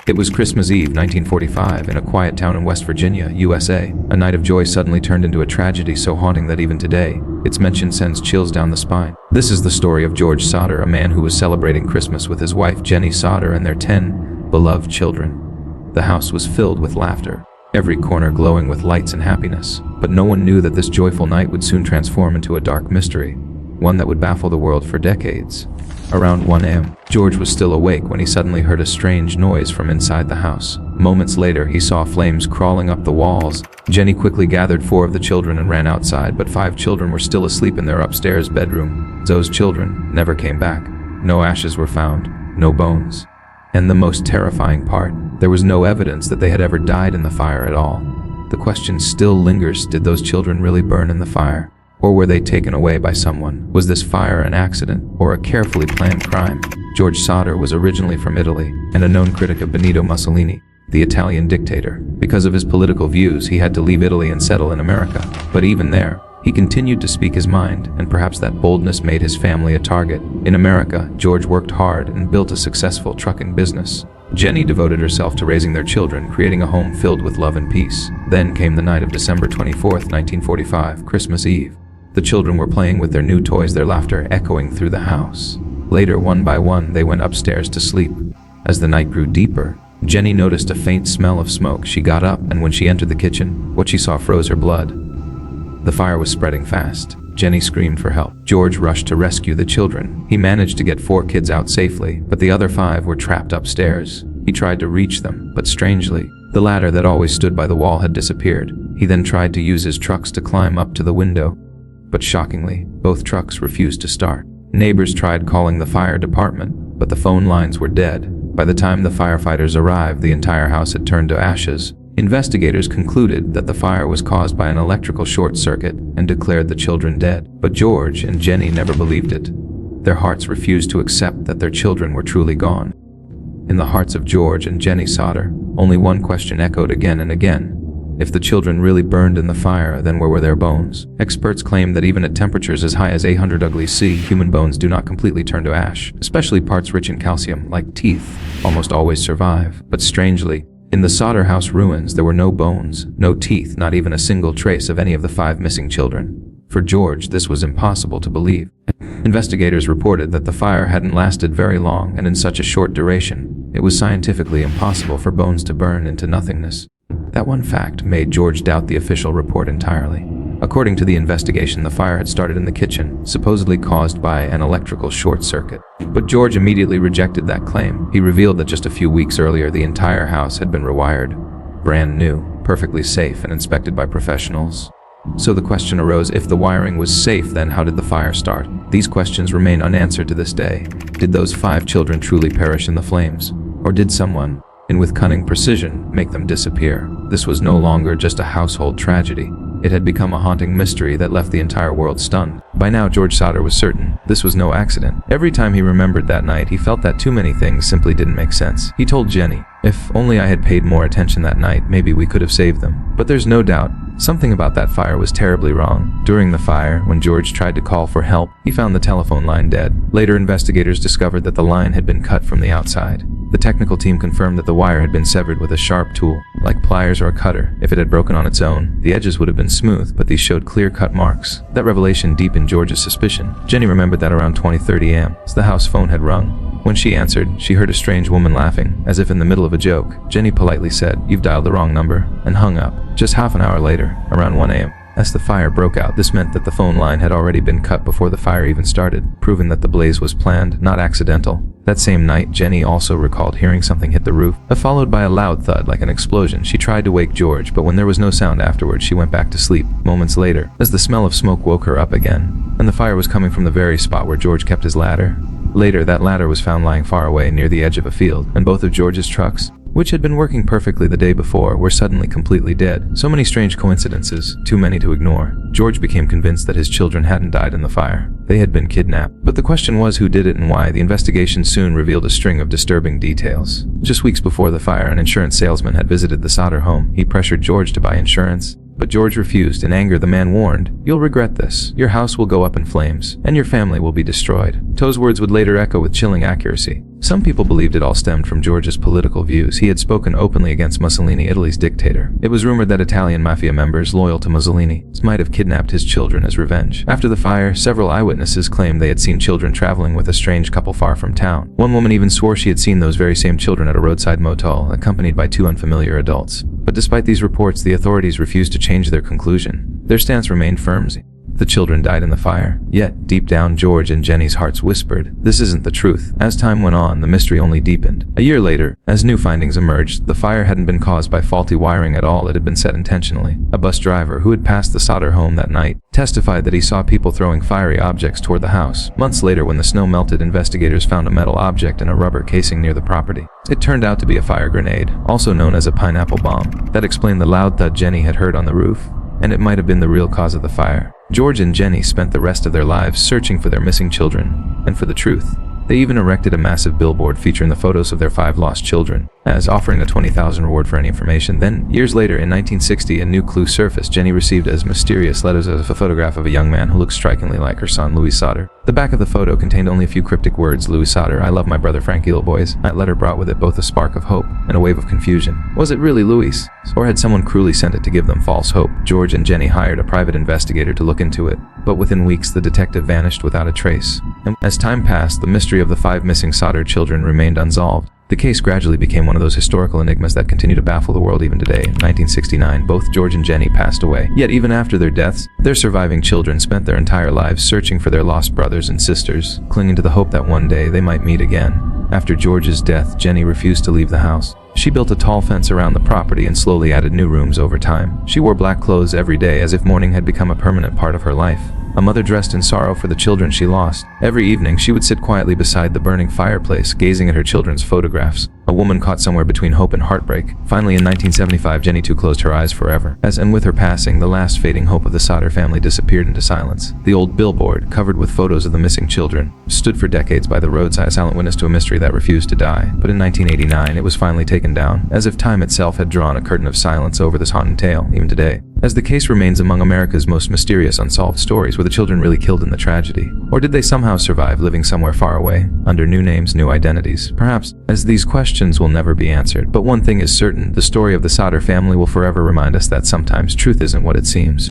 It was Christmas Eve, 1945, in a quiet town in West Virginia, USA. A night of joy suddenly turned into a tragedy so haunting that even today, its mention sends chills down the spine. This is the story of George Sodder, a man who was celebrating Christmas with his wife Jennie Sodder and their 10 beloved children. The house was filled with laughter, every corner glowing with lights and happiness. But no one knew that this joyful night would soon transform into a dark mystery, one that would baffle the world for decades. Around 1 a.m., George was still awake when he suddenly heard a strange noise from inside the house. Moments later, he saw flames crawling up the walls. Jennie quickly gathered 4 of the children and ran outside, but 5 children were still asleep in their upstairs bedroom. Those children never came back. No ashes were found, no bones. And the most terrifying part, there was no evidence that they had ever died in the fire at all. The question still lingers, did those children really burn in the fire? Or were they taken away by someone? Was this fire an accident or a carefully planned crime? George Sodder was originally from Italy and a known critic of Benito Mussolini, the Italian dictator. Because of his political views, he had to leave Italy and settle in America. But even there, he continued to speak his mind, and perhaps that boldness made his family a target. In America, George worked hard and built a successful trucking business. Jennie devoted herself to raising their children, creating a home filled with love and peace. Then came the night of December 24th, 1945, Christmas Eve. The children were playing with their new toys, their laughter echoing through the house. Later, one by one, they went upstairs to sleep. As the night grew deeper, Jennie noticed a faint smell of smoke. She got up, and when she entered the kitchen, what she saw froze her blood. The fire was spreading fast. Jennie screamed for help. George rushed to rescue the children. He managed to get 4 kids out safely, but the other 5 were trapped upstairs. He tried to reach them, but strangely, the ladder that always stood by the wall had disappeared. He then tried to use his trucks to climb up to the window. But shockingly, both trucks refused to start. Neighbors tried calling the fire department, but the phone lines were dead. By the time the firefighters arrived, the entire house had turned to ashes. Investigators concluded that the fire was caused by an electrical short circuit and declared the children dead. But George and Jennie never believed it. Their hearts refused to accept that their children were truly gone. In the hearts of George and Jennie Sodder, only one question echoed again and again. If the children really burned in the fire, then where were their bones? Experts claim that even at temperatures as high as 800 degrees C, human bones do not completely turn to ash. Especially parts rich in calcium, like teeth, almost always survive. But strangely, in the Sodder house ruins, there were no bones, no teeth, not even a single trace of any of the 5 missing children. For George, this was impossible to believe. Investigators reported that the fire hadn't lasted very long, and in such a short duration, it was scientifically impossible for bones to burn into nothingness. That one fact made George doubt the official report entirely. According to the investigation, the fire had started in the kitchen, supposedly caused by an electrical short circuit. But George immediately rejected that claim. He revealed that just a few weeks earlier, the entire house had been rewired, brand new, perfectly safe, and inspected by professionals. So the question arose, if the wiring was safe, then how did the fire start? These questions remain unanswered to this day. Did those 5 children truly perish in the flames? Or did someone, and with cunning precision, make them disappear? This was no longer just a household tragedy. It had become a haunting mystery that left the entire world stunned. By now, George Sodder was certain this was no accident. Every time he remembered that night, he felt that too many things simply didn't make sense. He told Jennie, if only I had paid more attention that night, maybe we could have saved them. But there's no doubt, something about that fire was terribly wrong. During the fire, when George tried to call for help, he found the telephone line dead. Later, investigators discovered that the line had been cut from the outside. The technical team confirmed that the wire had been severed with a sharp tool, like pliers or a cutter. If it had broken on its own, the edges would have been smooth, but these showed clear-cut marks. That revelation deepened George's suspicion. Jennie remembered that around 20:30 a.m., the house phone had rung. When she answered, she heard a strange woman laughing, as if in the middle of a joke. Jennie politely said, "You've dialed the wrong number," and hung up. Just half an hour later, around 1 a.m., as the fire broke out, this meant that the phone line had already been cut before the fire even started, proving that the blaze was planned, not accidental. That same night, Jennie also recalled hearing something hit the roof, followed by a loud thud like an explosion. She tried to wake George, but when there was no sound afterwards, she went back to sleep. Moments later, as the smell of smoke woke her up again, and the fire was coming from the very spot where George kept his ladder. Later, that ladder was found lying far away near the edge of a field, and both of George's trucks, which had been working perfectly the day before, were suddenly completely dead. So many strange coincidences, too many to ignore. George became convinced that his children hadn't died in the fire. They had been kidnapped. But the question was who did it and why. The investigation soon revealed a string of disturbing details. Just weeks before the fire, an insurance salesman had visited the Sodder home. He pressured George to buy insurance, but George refused. In anger, the man warned, "You'll regret this. Your house will go up in flames, and your family will be destroyed." Toe's words would later echo with chilling accuracy. Some people believed it all stemmed from George's political views. He had spoken openly against Mussolini, Italy's dictator. It was rumored that Italian mafia members loyal to Mussolini might have kidnapped his children as revenge. After the fire, several eyewitnesses claimed they had seen children traveling with a strange couple far from town. One woman even swore she had seen those very same children at a roadside motel, accompanied by two unfamiliar adults. But despite these reports, the authorities refused to change their conclusion. Their stance remained firm. The children died in the fire. Yet, deep down, George and Jennie's hearts whispered, this isn't the truth. As time went on, the mystery only deepened. A year later, as new findings emerged, the fire hadn't been caused by faulty wiring at all. It had been set intentionally. A bus driver who had passed the Sodder home that night testified that he saw people throwing fiery objects toward the house. Months later, when the snow melted, investigators found a metal object in a rubber casing near the property. It turned out to be a fire grenade, also known as a pineapple bomb. That explained the loud thud Jennie had heard on the roof, and it might have been the real cause of the fire. George and Jennie spent the rest of their lives searching for their missing children, and for the truth. They even erected a massive billboard featuring the photos of their 5 lost children, as offering a $20,000 reward for any information. Then, years later, in 1960, a new clue surfaced. Jennie received as mysterious letters as a photograph of a young man who looked strikingly like her son, Louis Sodder. The back of the photo contained only a few cryptic words: Louis Sodder, I love my brother Frankie, little boys. That letter brought with it both a spark of hope and a wave of confusion. Was it really Louis? Or had someone cruelly sent it to give them false hope? George and Jennie hired a private investigator to look into it, but within weeks the detective vanished without a trace. And as time passed, the mystery of the 5 missing Sodder children remained unsolved. The case gradually became one of those historical enigmas that continue to baffle the world even today. In 1969, both George and Jennie passed away. Yet even after their deaths, their surviving children spent their entire lives searching for their lost brothers and sisters, clinging to the hope that one day they might meet again. After George's death, Jennie refused to leave the house. She built a tall fence around the property and slowly added new rooms over time. She wore black clothes every day, as if mourning had become a permanent part of her life. A mother dressed in sorrow for the children she lost. Every evening, she would sit quietly beside the burning fireplace, gazing at her children's photographs. A woman caught somewhere between hope and heartbreak. Finally, in 1975, Jennie too closed her eyes forever. And with her passing, the last fading hope of the Sodder family disappeared into silence. The old billboard, covered with photos of the missing children, stood for decades by the roadside, a silent witness to a mystery that refused to die. But in 1989, it was finally taken down, as if time itself had drawn a curtain of silence over this haunting tale, even today. As the case remains among America's most mysterious unsolved stories, were the children really killed in the tragedy? Or did they somehow survive, living somewhere far away, under new names, new identities? Perhaps, as these questions will never be answered. But one thing is certain, the story of the Sodder family will forever remind us that sometimes truth isn't what it seems.